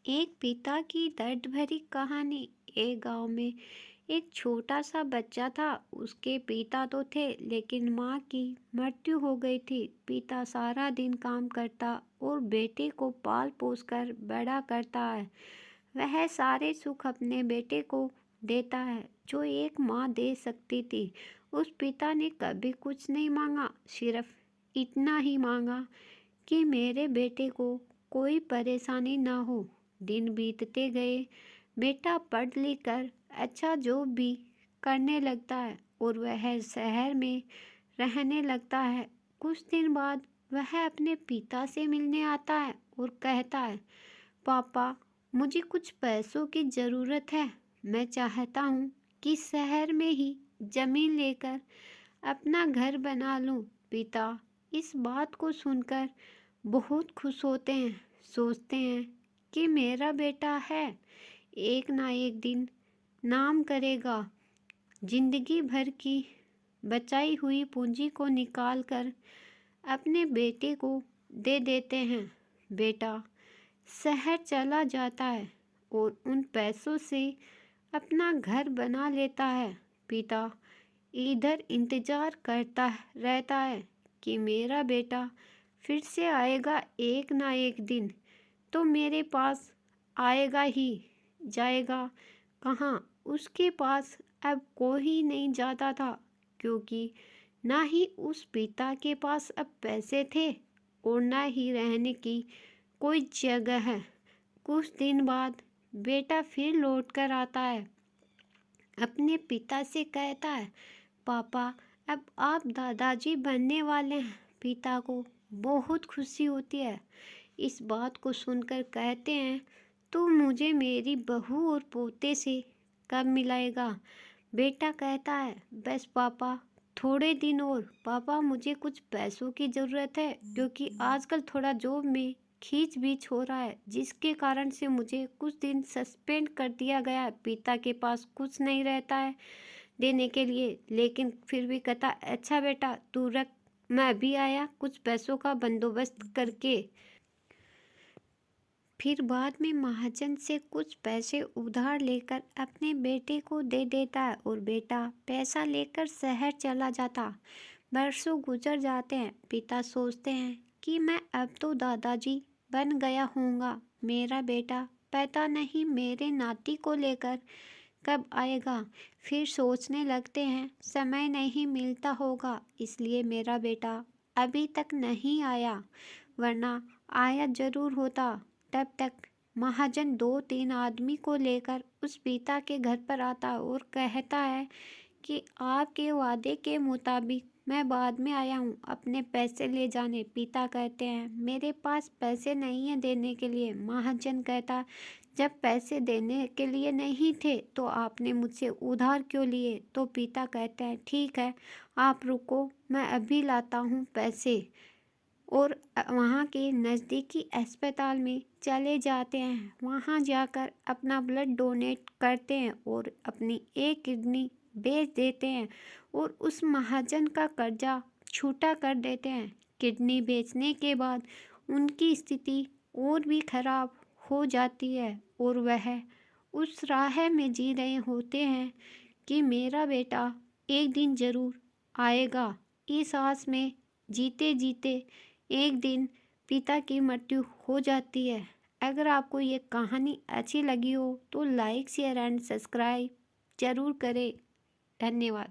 एक पिता की दर्द भरी कहानी। एक गांव में एक छोटा सा बच्चा था। उसके पिता तो थे लेकिन माँ की मृत्यु हो गई थी। पिता सारा दिन काम करता और बेटे को पाल पोस कर बड़ा करता है। वह सारे सुख अपने बेटे को देता है जो एक माँ दे सकती थी। उस पिता ने कभी कुछ नहीं मांगा, सिर्फ इतना ही मांगा कि मेरे बेटे को कोई परेशानी ना हो। दिन बीतते गए। बेटा पढ़ लिख कर अच्छा जॉब भी करने लगता है और वह शहर में रहने लगता है। कुछ दिन बाद वह अपने पिता से मिलने आता है और कहता है, पापा, मुझे कुछ पैसों की ज़रूरत है। मैं चाहता हूँ कि शहर में ही ज़मीन लेकर अपना घर बना लूँ। पिता इस बात को सुनकर बहुत खुश होते हैं। सोचते हैं कि मेरा बेटा है, एक ना एक दिन नाम करेगा। जिंदगी भर की बचाई हुई पूंजी को निकाल कर अपने बेटे को दे देते हैं। बेटा शहर चला जाता है और उन पैसों से अपना घर बना लेता है। पिता इधर इंतजार करता रहता है कि मेरा बेटा फिर से आएगा, एक ना एक दिन तो मेरे पास आएगा ही। जाएगा कहाँ? उसके पास अब कोई नहीं जाता था, क्योंकि ना ही उस पिता के पास अब पैसे थे और ना ही रहने की कोई जगह है। कुछ दिन बाद बेटा फिर लौट कर आता है। अपने पिता से कहता है, पापा, अब आप दादाजी बनने वाले हैं। पिता को बहुत खुशी होती है। इस बात को सुनकर कहते हैं, तो मुझे मेरी बहू और पोते से कब मिलाएगा? बेटा कहता है, बस पापा, थोड़े दिन और। पापा, मुझे कुछ पैसों की ज़रूरत है, क्योंकि आजकल थोड़ा जॉब में खींच बीच हो रहा है, जिसके कारण से मुझे कुछ दिन सस्पेंड कर दिया गया है। पिता के पास कुछ नहीं रहता है देने के लिए, लेकिन फिर भी कहता, अच्छा बेटा तू रख, मैं अभी आया कुछ पैसों का बंदोबस्त करके। फिर बाद में महाजन से कुछ पैसे उधार लेकर अपने बेटे को दे देता है और बेटा पैसा लेकर शहर चला जाता। बरसों गुजर जाते हैं। पिता सोचते हैं कि मैं अब तो दादाजी बन गया हूँगा। मेरा बेटा पता नहीं मेरे नाती को लेकर कब आएगा। फिर सोचने लगते हैं, समय नहीं मिलता होगा, इसलिए मेरा बेटा अभी तक नहीं आया, वरना आया जरूर होता। तब तक महाजन 2-3 आदमी को लेकर उस पिता के घर पर आता और कहता है कि आपके वादे के मुताबिक मैं बाद में आया हूँ अपने पैसे ले जाने। पिता कहते हैं, मेरे पास पैसे नहीं है देने के लिए। महाजन कहता, जब पैसे देने के लिए नहीं थे तो आपने मुझसे उधार क्यों लिए? तो पिता कहते हैं, ठीक है, आप रुको, मैं अभी लाता हूँ पैसे। और वहाँ के नज़दीकी अस्पताल में चले जाते हैं। वहाँ जाकर अपना ब्लड डोनेट करते हैं और अपनी एक किडनी बेच देते हैं और उस महाजन का कर्जा छूटा कर देते हैं। किडनी बेचने के बाद उनकी स्थिति और भी खराब हो जाती है और वह उस राह में जी रहे होते हैं कि मेरा बेटा एक दिन ज़रूर आएगा। इस आस में जीते जीते एक दिन पिता की मृत्यु हो जाती है। अगर आपको ये कहानी अच्छी लगी हो तो लाइक, शेयर एंड सब्सक्राइब ज़रूर करें। धन्यवाद।